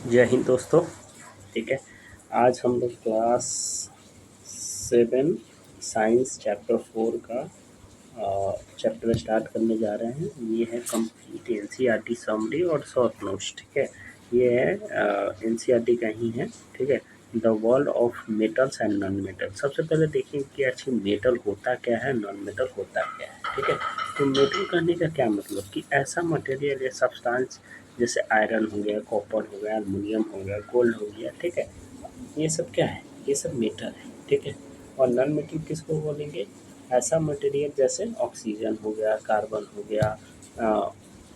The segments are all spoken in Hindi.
जय हिंद दोस्तों। ठीक है, आज हम लोग क्लास 7 साइंस चैप्टर 4 का चैप्टर स्टार्ट करने जा रहे हैं। ये है कंप्लीट एनसीईआरटी समरी और शॉर्ट नोट्स। ठीक है, ये है एनसीईआरटी का ही है। ठीक है, the world of metals and non metal. सबसे पहले देखिए कि अच्छी मेटल होता क्या है, नॉन मेटल होता क्या है। ठीक है, तो मेटल कहने का क्या मतलब कि ऐसा मटेरियल या सब्सटेंस जैसे आयरन हो गया, कॉपर हो गया, एल्युमिनियम हो गया, गोल्ड हो गया। ठीक है, ये सब क्या है, ये सब मेटल है। ठीक है, और नॉन मेटल किसको बोलेंगे, ऐसा मटेरियल जैसे ऑक्सीजन हो गया, कार्बन हो गया,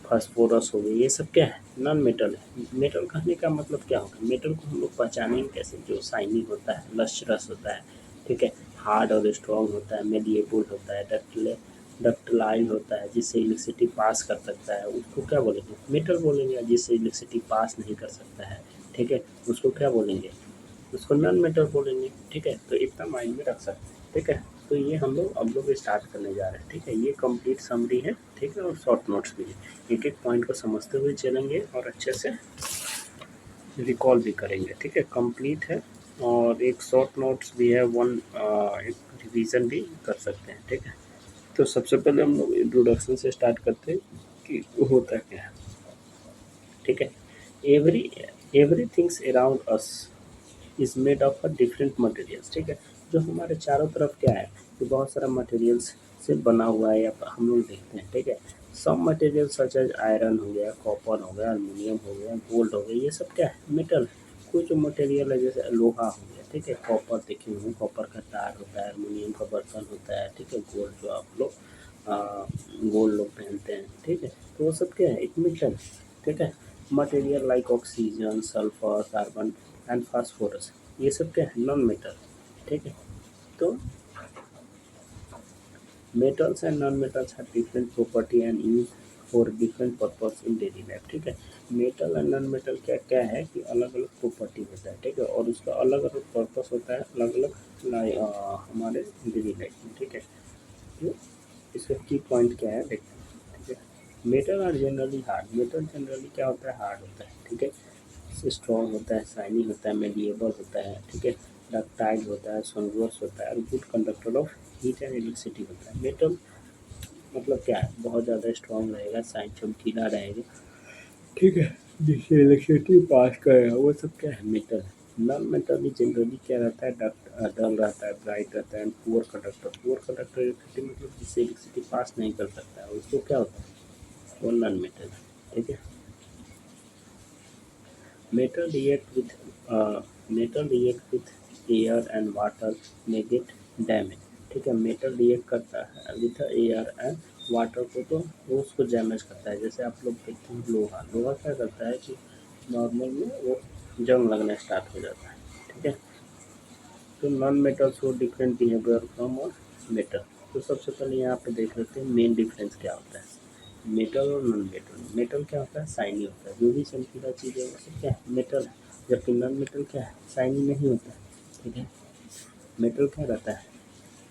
फास्फोरस हो गया, ये सब क्या है, नॉन मेटल है। मेटल कहने का मतलब क्या होगा, मेटल को हम लोग पहचानेंगे कैसे, जो शाइनिंग होता है, लस्ट्रस होता है। ठीक है, हार्ड और स्ट्रॉन्ग होता है, मेलिएबल होता है, डक्टाइल होता है, जिससे इलेक्ट्रिसिटी पास कर सकता है, उसको क्या बोलेंगे, मेटल बोलेंगे। जिससे इलेक्ट्रिसिटी पास नहीं कर सकता है, ठीक है, उसको क्या बोलेंगे, उसको नॉन मेटल बोलेंगे। ठीक है, तो इतना माइंड में रख सकते हैं। ठीक है, तो ये हम लोग अब लोग स्टार्ट करने जा रहे हैं। ठीक है, ये कंप्लीट समरी है। ठीक है, और शॉर्ट नोट्स भी है। एक एक पॉइंट को समझते हुए चलेंगे और अच्छे से रिकॉल भी करेंगे। ठीक है, कंप्लीट है और एक शॉर्ट नोट्स भी है, एक रिवीजन भी कर सकते हैं। ठीक है, तो सबसे पहले हम लोग इंट्रोडक्शन से स्टार्ट करते हैं कि होता क्या है। ठीक है, every every things around us is made of a different materials. ठीक है, जो हमारे चारों तरफ क्या है कि बहुत सारा मटेरियल्स से बना हुआ है या हम लोग देखते हैं। ठीक है, सब मटेरियल सच एज आयरन हो गया, कॉपर हो गया, एल्युमिनियम हो गया, गोल्ड हो गया, ये सब क्या है, मेटल है। कोई जो मटेरियल है जैसे लोहा हो गया, ठीक है, कॉपर देखे हुए, कॉपर का तार होता है, एल्युमिनियम का बर्तन होता है। ठीक है, गोल्ड जो आप लोग गोल्ड लोग पहनते हैं। ठीक है, तो वो सब क्या है, एक मेटल। ठीक है, material like oxygen, sulphur, carbon and phosphorus, ये सब क्या है, नॉन मेटल। ठीक है, तो metals and non metals have different property and use for different purpose in daily life. ठीक है, मेटल एंड नॉन मेटल क्या क्या है कि अलग अलग प्रॉपर्टी होता है। ठीक है, और उसका अलग अलग पर्पस होता है, अलग अलग हमारे डेली लाइफ में। ठीक है, तो इसका की पॉइंट क्या है देखते हैं। ठीक है, metal are generally hard. Metal generally क्या होता है, हार्ड होता है। ठीक है, स्ट्रॉन्ग होता है, शाइनी होता है, मेलिएबल होता है। ठीक है, डक्टाइल होता है, सोनवस होता है और good conductor of heat and electricity होता है। मेटल मतलब क्या है, बहुत ज़्यादा स्ट्रॉन्ग रहेगा, शाइन चमकीला रहेगा। ठीक है, जिससे इलेक्ट्रिसिटी पास करेगा, वो सब क्या है, मेटल है। नॉन मेटल भी जनरली क्या रहता है, डल रहता है, ब्राइट रहता है, poor conductor. Poor conductor electricity मतलब जिससे इलेक्ट्रिसिटी पास नहीं कर सकता है, उसको क्या होता है, वो नॉन मेटल है। ठीक है, Metal react with metal react with air and water may get damage। ठीक है, मेटल रिएक्ट करता है विथ एयर एंड वाटर को, तो वो उसको डैमेज करता है। जैसे आप लोग देखते हैं लोहा, लोहा क्या करता है कि नॉर्मल में वो जंग लगना स्टार्ट हो जाता है। ठीक है, तो non metal show different behaviour from और मेटल। तो सबसे पहले यहाँ पे देख लेते हैं मेन डिफरेंस क्या होता है मेटल और नॉन मेटल। मेटल क्या होता है, शाइनी होता है, जो भी चमकीला चीज़ है वो सब क्या है, मेटल है। जबकि नॉन मेटल क्या है, शाइनी नहीं होता है। ठीक है, मेटल क्या रहता है,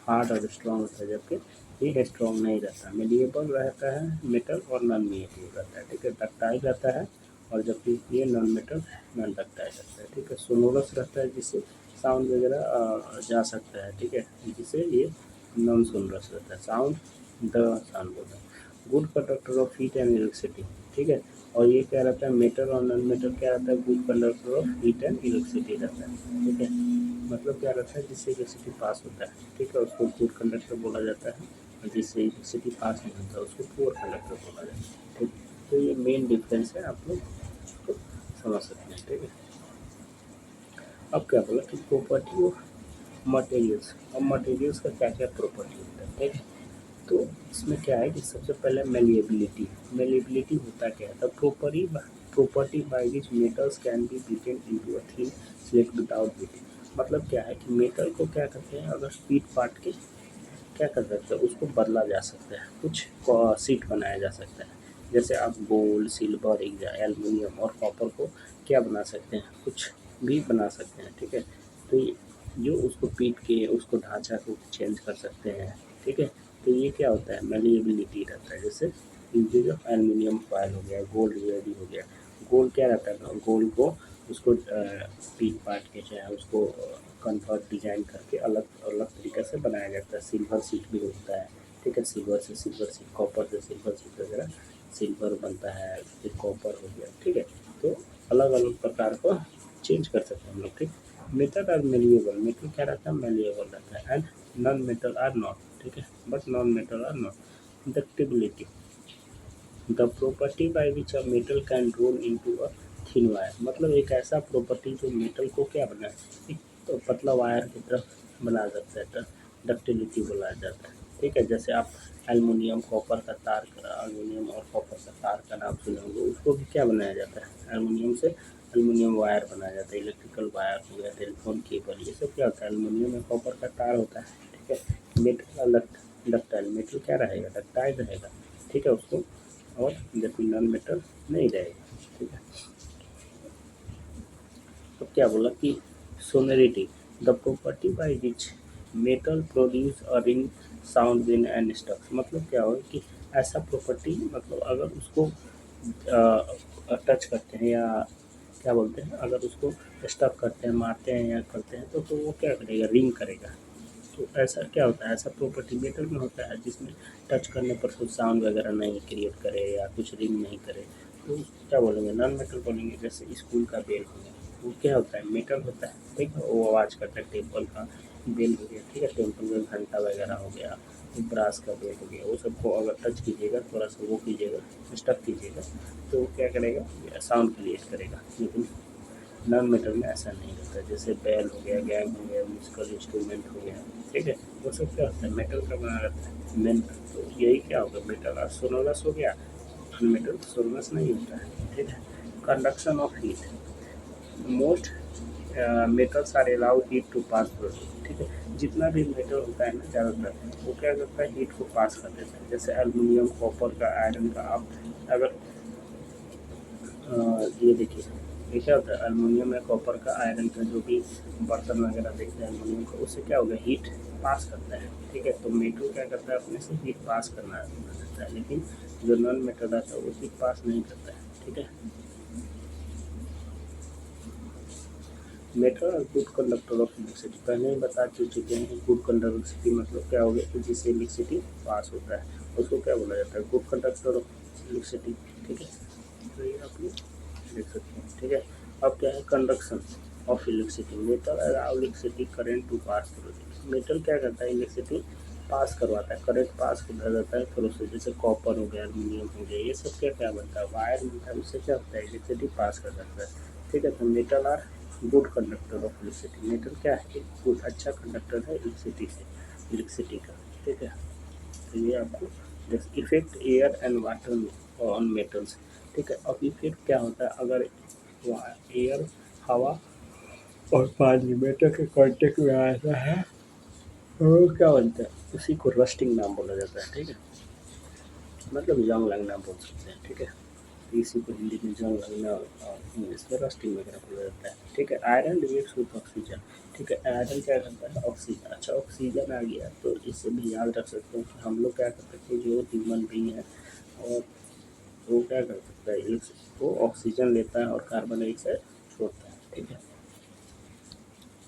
हार्ड और स्ट्रॉन्ग होता है, जबकि ये स्ट्रॉन्ग नहीं रहता, मेलिएबल रहता है मेटल, और नॉन मेलिएबल रहता है। ठीक है, डक्टाइल रहता है, और जबकि ये नॉन मेटल नॉन डक्टाइल रहता है। ठीक है, सोनोरस रहता है, जिससे साउंड वगैरह जा सकता है। ठीक है, जिससे ये नॉन सोनोरस रहता है, साउंड द साउंड होता है। Good conductor of heat and electricity. ठीक है, और ये क्या रहता है, मेटल और नॉन मेटल क्या रहता है, good conductor of heat and electricity रहता है। ठीक है, मतलब क्या रहता है, जिससे इलेक्ट्रिसिटी पास होता है। ठीक है, उसको गुड कंडक्टर बोला जाता है, और जिससे इलेक्ट्रिसिटी पास नहीं होता उसको पुअर कंडक्टर बोला जाता है। ठीक, तो ये मेन डिफरेंस है, आप लोग इसको समझ सकते हैं। ठीक है, अब क्या बोला कि प्रॉपर्टी ऑफ मटेरियल्स। अब मटेरियल्स का क्या क्या प्रॉपर्टी होता है। ठीक है, तो इसमें क्या है कि सबसे पहले मेलिएबिलिटी। मेलिएबिलिटी होता क्या है, the property by which metals can be beaten into a thin slate without beating. मतलब क्या है कि मेटल को क्या करते हैं, अगर पीट पाट के क्या कर सकते हैं, उसको बदला जा सकता है, कुछ सीट बनाया जा सकता है। जैसे आप गोल्ड, सिल्वर, एल्युमिनियम और कॉपर को क्या बना सकते हैं, कुछ भी बना सकते हैं। ठीक है, तो जो उसको पीट के उसको ढांचा को चेंज कर सकते हैं। ठीक है, तो ये क्या होता है, मेलिएबिलिटी रहता है। जैसे जो एल्युमिनियम फॉयल हो गया, गोल्ड वेरी हो गया। गोल्ड क्या रहता है, गोल्ड को उसको पीट पाट के चाहे उसको कन्वर्ट डिजाइन करके अलग अलग तरीके से बनाया जाता है। सिल्वर सीट भी होता है, ठीक है, सिल्वर से सिल्वर सीट, कॉपर से सिल्वर सीट वगैरह, सिल्वर बनता है, फिर कॉपर हो गया, ठीक है। तो अलग अलग प्रकार को चेंज कर सकते हैं हम लोग, ठीक। मेटल आर मेलिएबल, मेटल क्या रहता है, मेलिएबल रहता है, and non metal are not, ठीक है, but non metal are not. Ductility, the property by which a metal can roll into a thin wire, मतलब एक ऐसा प्रॉपर्टी जो मेटल को क्या बनाए, एक तो पतला वायर की तरफ बना सकता है, डक्टिलिटी बोला जाता है, ठीक है। जैसे आप एल्युमिनियम कॉपर का तार का, एल्युमिनियम और कॉपर का तार का नाम सुने होंगे, उसको भी क्या बनाया जाता है, एल्युमिनियम से एल्युमिनियम वायर बनाया जाता है, इलेक्ट्रिकल वायर हो गया, टेलीफोन केबल, ये सब क्या होता है, एल्युमिनियम में कॉपर का तार होता है, ठीक है। मेटल डक्टाइल, मेटल क्या रहेगा, डक्टाइल रहेगा, ठीक है, उसको और जबकि नॉन मेटल नहीं रहेगा, ठीक है। तो क्या बोला कि sonority, the property by which metal produce a ring sound when and stuff, मतलब क्या होगा कि ऐसा प्रॉपर्टी, मतलब अगर उसको टच करते हैं या क्या बोलते हैं, अगर उसको स्टफ करते हैं, मारते हैं या करते हैं तो वो क्या करेगा, रिंग करेगा। तो ऐसा क्या होता है, ऐसा प्रॉपर्टी मेटल में होता है जिसमें टच करने पर कुछ साउंड वगैरह नहीं क्रिएट करे या कुछ रिंग नहीं करे, तो क्या बोलेंगे, नॉन मेटल बोलेंगे। जैसे स्कूल का बेल हो गया, वो क्या होता है, मेटल होता है, ठीक है, वो आवाज़ करता है। टेम्पल का बेल हो गया, ठीक है, टेम्पल में घंटा वगैरह हो गया, ब्रास का बेल हो गया, वो सबको अगर टच कीजिएगा, थोड़ा सा वो कीजिएगा, स्टफ कीजिएगा, तो वो क्या करेगा, साउंड क्रिएट करेगा। लेकिन नॉन मेटल में ऐसा नहीं होता। जैसे बैल हो गया, गैंग हो गया, म्यूजिकल इंस्ट्रूमेंट हो गया, ठीक है, वो सब क्या होता है, मेटल का बना रहता है मेन। तो यही क्या होगा, मेटल और सोनोरस हो गया, नॉन मेटल सोनोरस नहीं होता है, ठीक है। Conduction of heat, most metals are allow heat to pass through, ठीक है। जितना भी मेटल होता है ना, ज़्यादातर वो क्या करता है, हीट को पास कर देता है। जैसे एल्युमिनियम, कॉपर का, आयरन का, आप अगर ये देखिए, ये क्या होता है, एल्युमिनियम या कॉपर का, आयरन का, जो भी बर्तन वगैरह देखते हैं एल्युमिनियम का, उससे क्या होगा, हीट पास करता है, ठीक है। तो मेटल क्या करता है, अपने से हीट पास करना रहता है, लेकिन जो नॉन मेटल रहता है वो हीट पास नहीं करता है, ठीक है। मेटल और गुड कंडक्टर ऑफ इलेक्ट्रिसिटी, पहले ही बता चुके हैं, गुड कंडक्टिविटी मतलब क्या हो गया कि जिससे इलेक्ट्रिसिटी पास होता है, उसको क्या बोला जाता है, गुड कंडक्टर ऑफ इलेक्ट्रिसिटी, ठीक है। तो ये आप लोग देख सकते हैं, ठीक है। अब क्या है, conduction of electricity, metal allow electricity current to pass through, metal क्या करता है, इलेक्ट्रिसिटी पास करवाता है, करंट पास कर जाता है थ्रू से। जैसे कॉपर हो गया, एल्युमिनियम हो गया, ये सब क्या क्या बनता है, वायर बनता है, उससे क्या होता है, इलेक्ट्रिसिटी पास कर जाता है, ठीक है। तो metal are good conductor of electricity, metal क्या है, एक गुड अच्छा कंडक्टर है इलेक्ट्रिसिटी से, इलेक्ट्रिसिटी का, ठीक है। तो ये आपको effect air and water on metals, ठीक है। अब इफेक्ट क्या होता है, अगर एयर, हवा और पानी मेटल के कांटेक्ट में आता है तो वो क्या बनता है, उसी को रस्टिंग नाम बोला जाता है, ठीक है, मतलब जंग लगना बोल सकते हैं, ठीक है। तो इसी को हिंदी में जंग लगना और इंग्लिश में रस्टिंग वगैरह बोला जाता है, ठीक है। आयरन रिएक्ट्स विद ऑक्सीजन, ठीक है, आयरन क्या करता है, ऑक्सीजन, अच्छा ऑक्सीजन आ गया तो इससे भी याद रख सकते हैं कि हम लोग क्या कर सकते हैं, जो ह्यूमन बींग है और वो क्या कर सकता है, वो ऑक्सीजन लेता है और कार्बन डाइऑक्साइड छोड़ता है, ठीक है।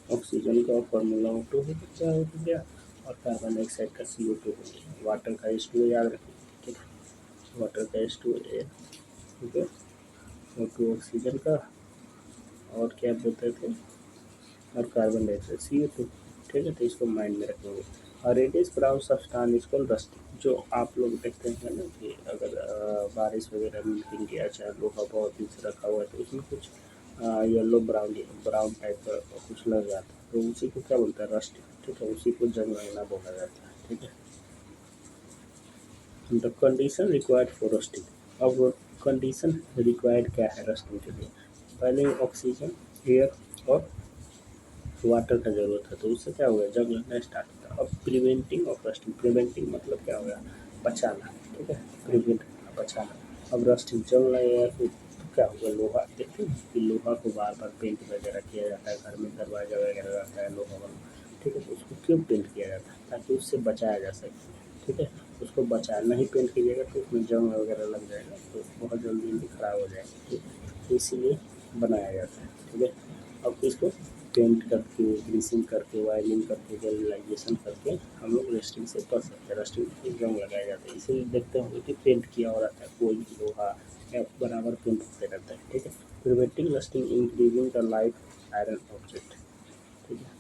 ऑक्सीजन का फॉर्मूला O2 हो गया और कार्बन डाइऑक्साइड का CO2 हो गया, वाटर का H2O याद रखें, ठीक है, वाटर का H2O, ठीक है, O2 ऑक्सीजन का और क्या बोलते थे, और कार्बन डाइऑक्साइड CO2, ठीक है। तो इसको माइंड में रखेंगे। और रेडियस ब्राउन सब्सटेंस इसको रस्ट, जो आप लोग देखते हैं ना कि अगर बारिश वगैरह में गिर गया, चाहे लोहा बहुत दिन से रखा हुआ है तो उसमें कुछ येलो ब्राउन ब्राउन टाइप का कुछ लग जाता है, तो उसी को क्या बोलता है, रस्ट, ठीक है, उसी को जंग लगना बोला जाता है, ठीक है। The condition required for rusting, अब कंडीशन रिक्वायर्ड क्या है रस्टिंग के लिए, पहले ऑक्सीजन, एयर और वाटर का ज़रूरत है, तो उससे क्या होगा, जंग लगना स्टार्ट होता है। अब प्रिवेंटिंग ऑफ रस्टिंग, प्रिवेंटिंग मतलब क्या होगा, बचाना, ठीक है, प्रिवेंट करना, बचाना। अब रस्टिंग जंग लगेगा तो क्या होगा, लोहा देखते हैं कि लोहा को बार बार पेंट वगैरह किया जाता है, घर में दरवाजा वगैरह रहता है लोहा वाला, ठीक है, तो उसको क्यों पेंट किया जाता है, ताकि उससे बचाया जा सके, ठीक है। उसको बचाया, नहीं पेंट कीजिएगा तो उसमें जंग वगैरह लग जाएगा तो बहुत जल्दी खराब हो जाएगा, ठीक है। तो इसीलिए बनाया जाता है, ठीक है। अब इसको पेंट करके, ग्रीसिंग करके, वायरिंग करके, वेल्डाइजेशन करके हम लोग रेस्टिंग से कर सकते हैं। रेस्टिंग पे रंग लगाए जाते हैं। इसे देखते होंगे कि पेंट किया हो रहता है, कोई भी लोहा या बराबर पेंट होते रहता है, ठीक है। Preventing rusting, increasing the life iron object, ठीक है।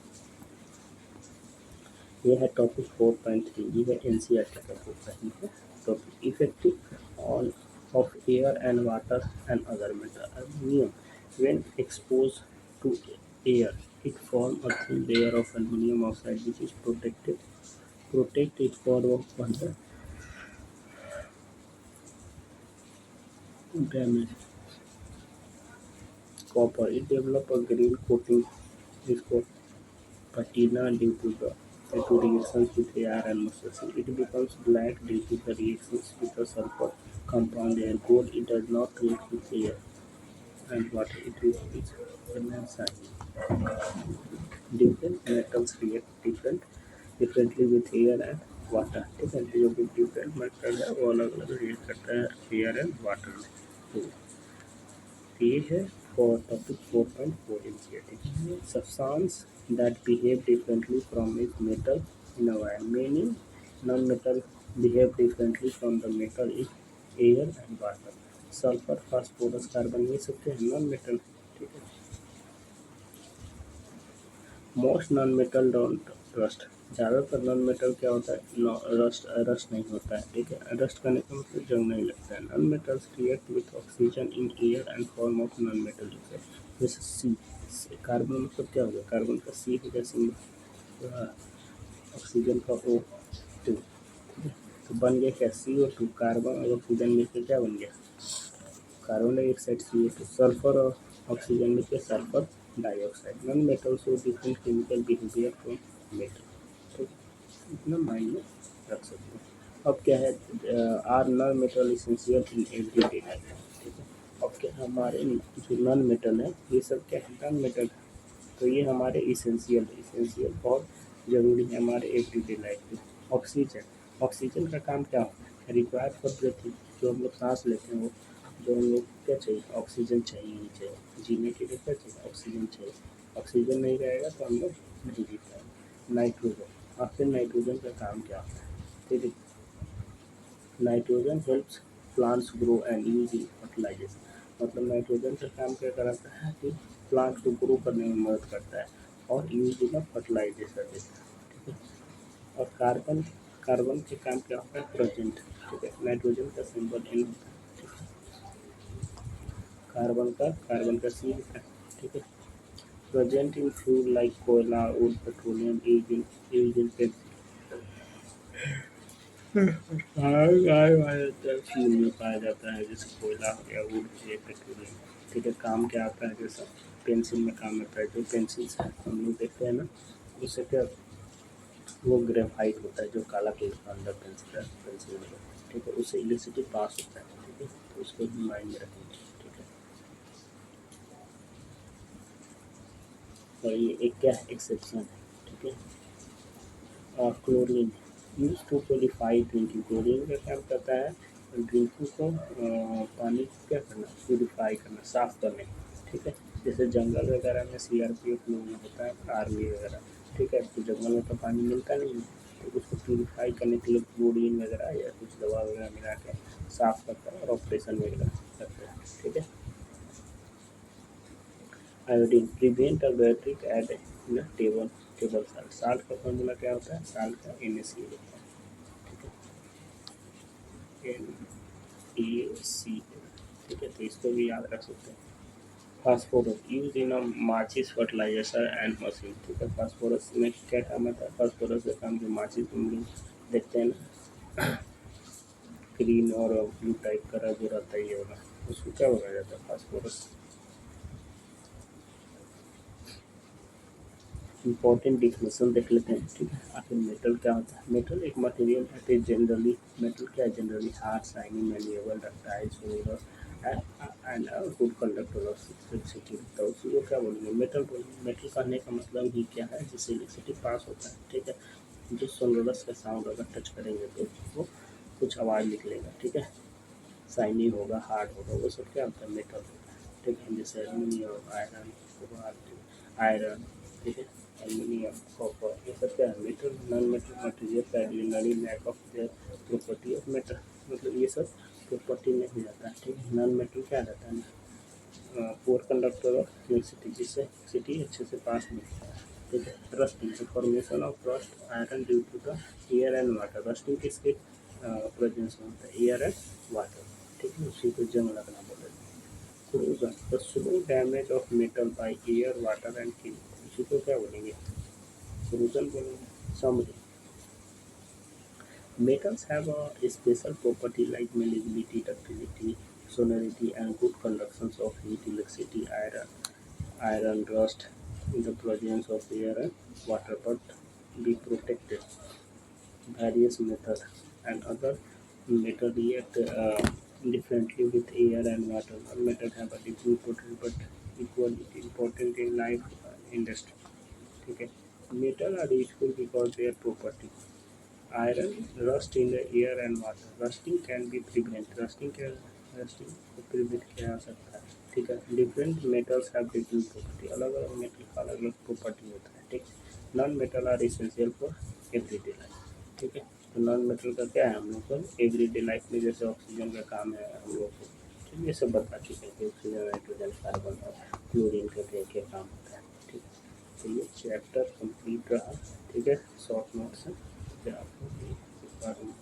ये है टॉपिक 4.3, ये है एनसीईआरटी का बुक है, ठीक है। Topic effective on off air and water and other metal. Aluminium when exposed to air it forms a thin layer of aluminum oxide which is protect it from the damage. Copper, it develops a green coating is called patina due to reactions with air and moisture. It becomes black due to the reactions with the sulfur compound and gold. It does not react with air and water. It remains shiny. Different metals react differently with air and water, ठीक है। जो भी डिफरेंट मेटल है वो अलग अलग रिएक्ट करता है एयर एंड वाटर में। तो ये है for topic 4.4 initiative. Substance that behave differently from it metal in a wire, many non metal behave differently from the metal in air and water. Sulphur, phosphorus, carbon, ये सब क्या है? नॉन मेटल, ठीक है। Most non metal don't rust, ज़्यादातर नॉन मेटल क्या होता है? रस्ट नहीं होता है, ठीक है। रस्ट करने का मतलब जंग नहीं लगता है। Non metals react with oxygen in air and form of non metal, जैसे सी। कार्बन मतलब क्या हो गया? कार्बन का सी हो गया सिंबल, ऑक्सीजन का O2, ठीक है। तो बन गया क्या? CO2। कार्बन और ऑक्सीजन मिलकर क्या बन गया? Carbon dioxide, CO2। सल्फर और ऑक्सीजन मिलकर sulphur dioxide. Non metal show different chemical behaviour from metal, तो इतना माइंड में रख सकते हैं। अब क्या है? Are non metal essential in everyday life, ठीक है। अब क्या हमारे जो नॉन मेटल है ये सब क्या है? नॉन मेटल है। तो ये हमारे इसेंशियल बहुत ज़रूरी है हमारे एवरीडे लाइफ में। ऑक्सीजन, ऑक्सीजन का काम क्या होता है? रिक्वायर्ड फॉर ब्रीथिंग, जो हम लोग सांस लेते हैं वो, जो हम लोग क्या चाहिए? ऑक्सीजन चाहिए ही चाहिए। जीने के लिए क्या चाहिए? ऑक्सीजन चाहिए। ऑक्सीजन नहीं रहेगा तो हम लोग नहीं जी पाएंगे। नाइट्रोजन, और फिर नाइट्रोजन का काम क्या होता है? ठीक है। Nitrogen helps plants grow and use in fertilization, मतलब नाइट्रोजन का काम क्या कराता है कि प्लांट को ग्रो करने में मदद करता है और यूज इन फर्टिलाइजेशन देता है, ठीक है। और कार्बन, कार्बन के काम क्या होता है? प्रेजेंट, ठीक है। नाइट्रोजन का सिंबल N होता है, ठीक है। कार्बन का C होता है, ठीक है। प्रेजेंट इन फ्यूल लाइक कोयला, would, petroleum, use in fuel में पाया जाता है, जैसे कोयला हो गया, वुड हो गया, पेट्रोलियम, ठीक है। काम क्या आता है? जैसा पेंसिल में काम आता है, जो पेंसिल हम लोग देखते हैं ना, उससे क्या, वो ग्रेफाइट होता है जो काला कलर का अंदर पेंसिल में, ठीक है। उससे इलेक्ट्रिसिटी पास होता है, ठीक है। तो उसको भी माइंड में रखेंगे, ठीक है। और ये एक क्या है? एक्सेप्शन है, ठीक है। Chlorine use to purify drinking, chlorine का काम करता है ड्रिंकिंग को, पानी को क्या करना? प्योरीफाई करना, साफ करने, ठीक है। जैसे जंगल वगैरह में CRPF लोग होता है, आर्मी वगैरह, ठीक है। तो जंगल में तो पानी मिलता नहीं है, तो उसको प्योरीफाई करने के लिए क्लोरीन वगैरह या कुछ दवा वगैरह मिला के साफ करता है और ऑपरेशन वगैरह करता है, ठीक है। Iodine prevent a battery at table salt, salt का फॉर्मूला क्या होता है? साल्ट का NaCl होता है, NaCl, ठीक है। तो इसको भी याद रख सकते हैं। फास्फोरस यूज इन अ माचिस फर्टिलाइजर एंड मशीन, ठीक है। फास्फोरस में क्या काम आता है? फास्फोरस का काम जो माचिस हम लोग देखते हैं ना, ग्रीन और ब्लू टाइप का जो रहता है ये वाला, उसको क्या बोला जाता है? फास्फोरस। इम्पोर्टेंट डिफिनेशन देख लेते हैं, ठीक है। आखिर मेटल क्या होता है? मेटल एक मटेरियल है, जनरली मेटल क्या है? Generally hard, shiny, malleable, ductile, solar and good conductor of electricity. तो उसी को क्या बोलेंगे? मेटल बोलेंगे। मेटल कहने का मतलब ही क्या है? जिससे इलेक्ट्रिसिटी पास होता है, ठीक है। जो सोलरस का साउंड अगर टच करेंगे तो वो कुछ आवाज़ निकलेगा, ठीक है। शाइनी होगा, हार्ड होगा, वो सब क्या होता है? मेटल होता है। ठीक है, जैसे एल्यूमिनियम, आयरन, कोबाल्ट, आयरन, ठीक है, एल्यूमिनियम, कॉपर, ये सब क्या है मेटल। नॉन मेटल मटेरियल का ordinary lack of their property of metal, मतलब ये सब प्रॉपर्टी में हो जाता है। ठीक है, नॉन मेटल क्या रहता है ना, पुअर कंडक्टर ऑफ इलेक्ट्रिसिटी, जिससे इलेक्ट्रिसिटी अच्छे से पास नहीं होता है। ठीक है, rusting, formation of rust iron due to the air and water. Rusting किसके प्रेजेंस में होता है, एयर एंड वाटर। ठीक है, उसी को जंग लगना बोलते हैं। corrosion, the slow damage of metal by air, water and chemical, इसी को क्या बोलेंगे, corrosion बोलेंगे। Summary, metals have a special property like malleability, ductility, sonority and good conduction of heat, electricity, iron rust in the presence of air and water, but be protected. Various metals and other metal react differently with air and water. All metals have a different property but equally important in life industry. ठीक है, metal are useful because their property. Iron rust in the air and water. Rusting can be prevented. Rusting को prevent किया जा सकता है। ठीक है, different metals have different property. अलग अलग मेटल का अलग अलग प्रॉपर्टी होता है। ठीक, non metal are essential for everyday life. ठीक है, तो नॉन मेटल का क्या है हम लोग को एवरीडे लाइफ में, जैसे ऑक्सीजन का काम है हम लोग को। ठीक, ये सब बता चुके हैं कि ऑक्सीजन, नाइट्रोजन, कार्बन और क्लोरीन का क्या क्या काम होता है। ठीक है, तो ये चैप्टर कंप्लीट रहा। ठीक है, शॉर्ट नोट से फिर आपको एक बार हम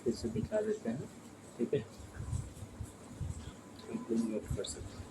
फिर से दिखा देते हैं। ठीक है, नोट कर सकते हैं।